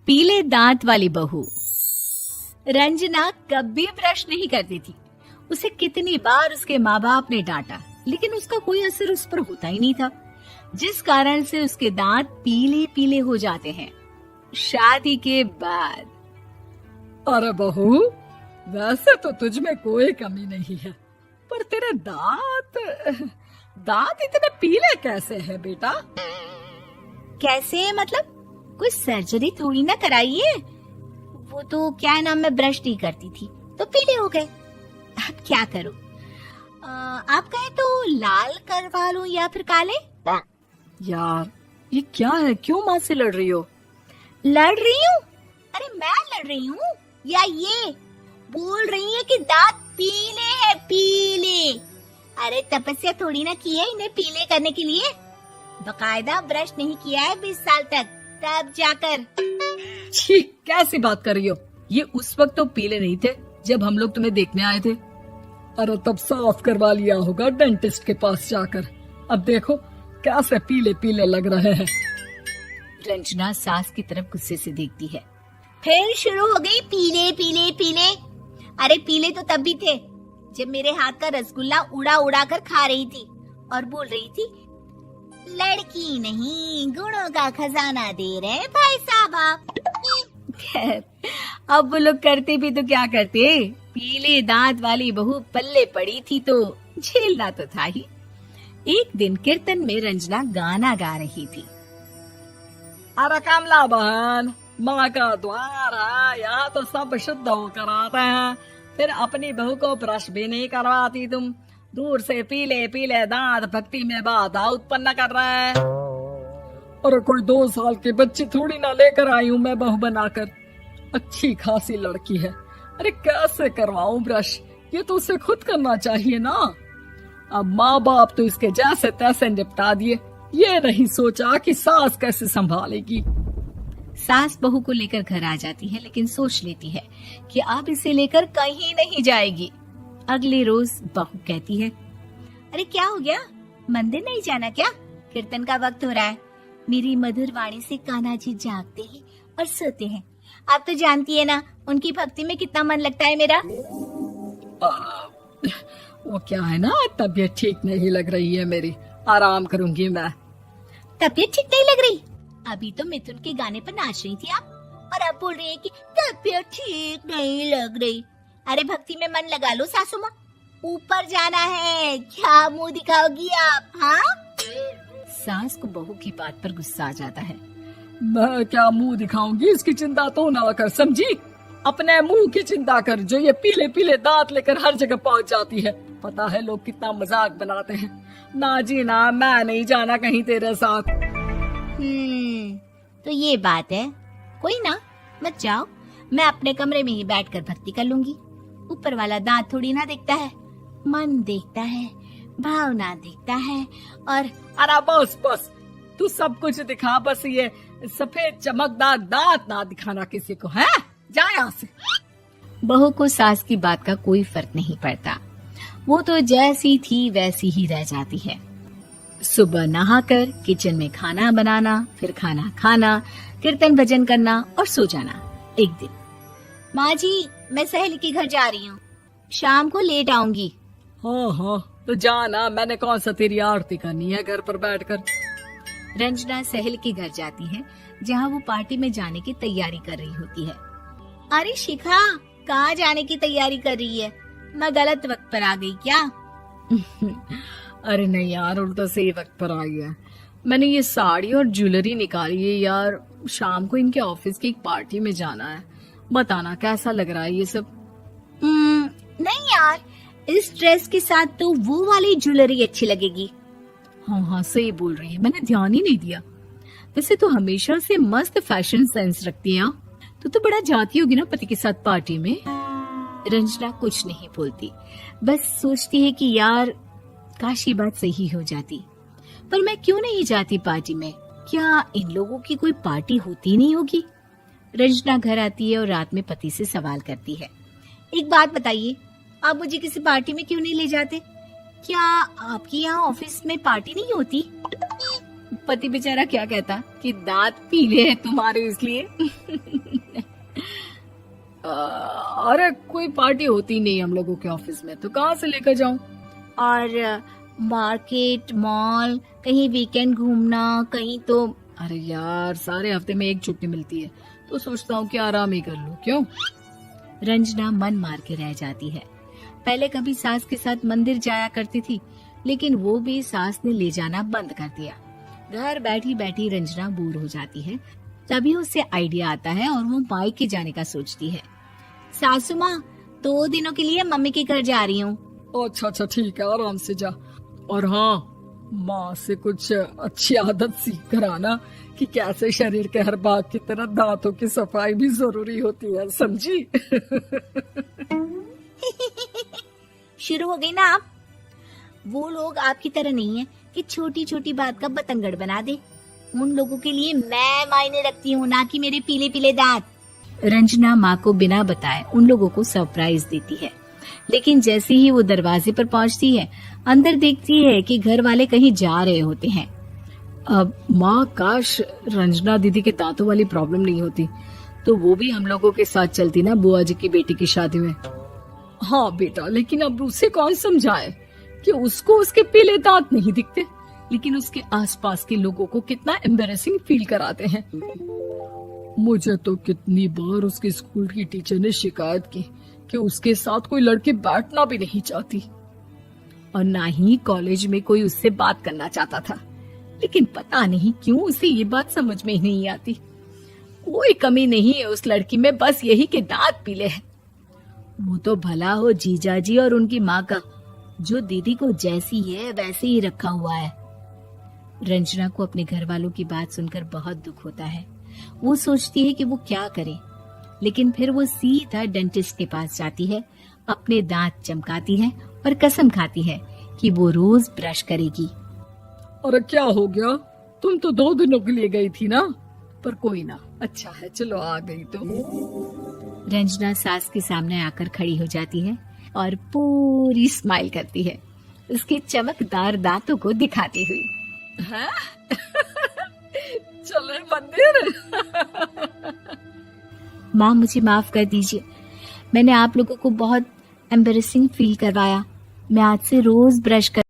पीले दांत वाली बहू। रंजना कभी ब्रश नहीं करती थी। उसे कितनी बार उसके माँ बाप ने डांटा, लेकिन उसका कोई असर उस पर होता ही नहीं था, जिस कारण से उसके दांत पीले पीले हो जाते हैं। शादी के बाद अरे बहू, वैसे तो तुझ में कोई कमी नहीं है, पर तेरे दांत इतने पीले कैसे हैं बेटा? कैसे मतलब? कोई सर्जरी थोड़ी ना कराइए। वो तो क्या नाम, मैं ब्रश नहीं करती थी तो पीले हो गए। अब क्या करूं? आप कहें तो लाल करवा लूं या फिर काले? यार ये क्या है, क्यों माँ से लड़ रही हो? लड़ रही हूँ? अरे मैं लड़ रही हूँ या ये बोल रही है कि दांत पीले हैं, पीले। अरे तपस्या थोड़ी ना की है इन्हें पीले करने के लिए। बकायदा ब्रश नहीं किया है 20 साल तक, तब जाकर। छी, कैसी बात कर रही हो? ये उस वक्त तो पीले नहीं थे जब हम लोग तुम्हें देखने आए थे। अरे तब साफ करवा लिया होगा डेंटिस्ट के पास जाकर। अब देखो कैसे पीले पीले लग रहे हैं। रंजना सास की तरफ गुस्से से देखती है। फिर शुरू हो गई पीले पीले पीले। अरे पीले तो तब भी थे जब मेरे हाथ का रसगुल्ला उड़ा उड़ा कर खा रही थी और बोल रही थी, लड़की नहीं गुणों का खजाना दे रहे भाई साहब आप। खैर, अब वो लोग करते भी तो क्या करते, पीले दांत वाली बहू पल्ले पड़ी थी तो झेलना तो था ही। एक दिन कीर्तन में रंजना गाना गा रही थी। अरे कमला बहन, माँ का द्वार है, यहाँ तो सब शुद्ध होकर आते हैं, फिर अपनी बहू को ब्रश भी नहीं करवाती तुम। दूर से पीले पीले दांत भक्ति में बाधा उत्पन्न कर रहे हैं। अरे कोई 2 साल की बच्ची थोड़ी ना लेकर आई हूँ मैं बहू बनाकर। अच्छी खासी लड़की है, अरे कैसे करवाऊं ब्रश? ये तो उसे खुद करना चाहिए ना। अब माँ बाप तो इसके जैसे तैसे निपटा दिए, ये नहीं सोचा कि सास कैसे संभालेगी। सास बहू को लेकर घर आ जाती है, लेकिन सोच लेती है कि अब इसे लेकर कहीं नहीं जाएगी। अगले रोज बहू कहती है, अरे क्या हो गया, मंदिर नहीं जाना क्या? कीर्तन का वक्त हो रहा है। मेरी मधुर वाणी से कान्हा जी जागते हैं और सोते हैं। आप तो जानती है ना उनकी भक्ति में कितना मन लगता है मेरा। वो क्या है ना, तबीयत ठीक नहीं लग रही है मेरी, आराम करूंगी मैं। तबीयत ठीक नहीं लग रही? अभी तो मिथुन के गाने पर नाच रही थी आप, और अब बोल रही है कि तबीयत ठीक नहीं लग रही। अरे भक्ति में मन लगा लो सासू माँ, ऊपर जाना है, क्या मुंह दिखाओगी आप? हाँ? सास को बहू की बात पर गुस्सा आ जाता है। मैं क्या मुंह दिखाऊंगी, इसकी चिंता तो ना कर, समझी? अपने मुंह की चिंता कर, जो ये पीले पीले दांत लेकर हर जगह पहुंच जाती है। पता है लोग कितना मजाक बनाते हैं। ना जी ना, मैं नहीं जाना कहीं तेरे साथ। तो ये बात है, कोई ना, मत जाओ, मैं अपने कमरे में ही बैठकर भक्ति कर लूंगी। ऊपर वाला दांत थोड़ी ना देखता है, मन देखता है, भावना देखता है। और अरे बस बस, तू सब कुछ दिखा, बस ये सफेद चमकदार दांत ना दिखाना किसी को, है? जा यहाँ से। बहू को सास की बात का कोई फर्क नहीं पड़ता, वो तो जैसी थी वैसी ही रह जाती है। सुबह नहाकर किचन में खाना बनाना, फिर खाना खाना, कीर्तन भजन करना और सो जाना। एक दिन, माँ जी मैं सहेली के घर जा रही हूँ, शाम को लेट आऊंगी। हाँ हाँ तो जाना, मैंने कौन सा तेरी आरती करनी है घर पर बैठकर। रंजना सहेली के घर जाती है, जहाँ वो पार्टी में जाने की तैयारी कर रही होती है। अरे शिखा, कहाँ जाने की तैयारी कर रही है? मैं गलत वक्त पर आ गई क्या? अरे नहीं यार, उल्टा सही वक्त पर आ गया। मैंने ये साड़ी और ज्वेलरी निकाली है यार, शाम को इनके ऑफिस की एक पार्टी में जाना है। बताना कैसा लग रहा है ये सब? नहीं यार, इस ड्रेस के साथ तो वो वाली ज्वेलरी अच्छी लगेगी। हाँ हाँ सही बोल रही है, मैंने ध्यान ही नहीं दिया। वैसे तो हमेशा से मस्त फैशन सेंस रखती है। तो बड़ा जाती होगी ना पति के साथ पार्टी में। रंजना कुछ नहीं बोलती, बस सोचती है कि यार काश ये बात सही हो जाती, पर मैं क्यों नहीं जाती पार्टी में? क्या इन लोगों की कोई पार्टी होती नहीं होगी? रंजना घर आती है और रात में पति से सवाल करती है, एक बात बताइए, आप मुझे किसी पार्टी में क्यों नहीं ले जाते? क्या आपकी यहाँ ऑफिस में पार्टी नहीं होती? पति बेचारा क्या कहता कि दांत पीले हैं तुम्हारे इसलिए। अरे कोई पार्टी होती नहीं हम लोगों के ऑफिस में, तो कहाँ से लेकर जाऊं? और मार्केट, मॉल, कहीं वीकेंड घूमना, कहीं तो। अरे यार, सारे हफ्ते में एक छुट्टी मिलती है, तो सोचता हूँ कि आराम ही कर लूं। क्यों? रंजना मन मार के रह जाती है। पहले कभी सास के साथ मंदिर जाया करती थी, लेकिन वो भी सास ने ले जाना बंद कर दिया। घर बैठी बैठी रंजना बोर हो जाती है। तभी उसे आइडिया आता है और वो मायके जाने का सोचती है। सासू माँ, 2 दिनों के लिए मम्मी के घर जा रही हूँ। अच्छा ठीक है, आराम से जा। और हाँ, माँ से कुछ अच्छी आदत सीख कर आना कि कैसे शरीर के हर भाग की तरह दांतों की सफाई भी जरूरी होती है, समझी? शुरू हो गई ना आप। वो लोग आपकी तरह नहीं है कि छोटी छोटी बात का बतंगड़ बना दे। उन लोगों के लिए मैं मायने रखती हूँ, ना कि मेरे पीले पीले दांत। रंजना माँ को बिना बताए उन लोगों को सरप्राइज देती है, लेकिन जैसे ही वो दरवाजे पर पहुंचती है, अंदर देखती है कि घर वाले कहीं जा रहे होते हैं। अब माँ, काश रंजना दीदी के दांतों वाली प्रॉब्लम नहीं होती, तो वो भी हम लोगों के साथ चलती ना बुआ जी की बेटी की शादी में। हाँ बेटा, लेकिन अब उसे कौन समझाए कि उसको उसके पीले दांत नहीं दिखते, लेकिन उसके आसपास के लोगों को कितना एम्बैरेसिंग फील कराते हैं। मुझे तो कितनी बार उसके स्कूल की टीचर ने शिकायत की कि उसके साथ कोई लड़की बैठना भी नहीं चाहती, और ना ही कॉलेज में कोई उससे बात करना चाहता था। लेकिन पता नहीं क्यों उसे ये बात समझ में ही नहीं आती। कोई कमी नहीं है उस लड़की में, बस यही कि दांत पीले हैं। वो तो भला हो जीजा जी और उनकी माँ का, जो दीदी को जैसी है वैसे ही रखा हुआ है। रंजना को अपने घर वालों की बात सुनकर बहुत दुख होता है। वो सोचती है कि वो क्या करे, लेकिन फिर वो सीधा डेंटिस्ट के पास जाती है, अपने दांत चमकाती है और कसम खाती है कि वो रोज ब्रश करेगी। अरे क्या हो गया? तुम तो 2 दिनों के लिए गई थी ना, पर कोई ना, अच्छा है, चलो आ गई तो। रंजना सास के सामने आकर खड़ी हो जाती है और पूरी स्माइल करती है, उसके चमकदार दांतों को दिखाती हुई। हैं? चले मंदिर। माँ, मुझे माफ कर दीजिए, मैंने आप लोगों को बहुत एम्बैरेसिंग फील करवाया। मैं आज से रोज ब्रश कर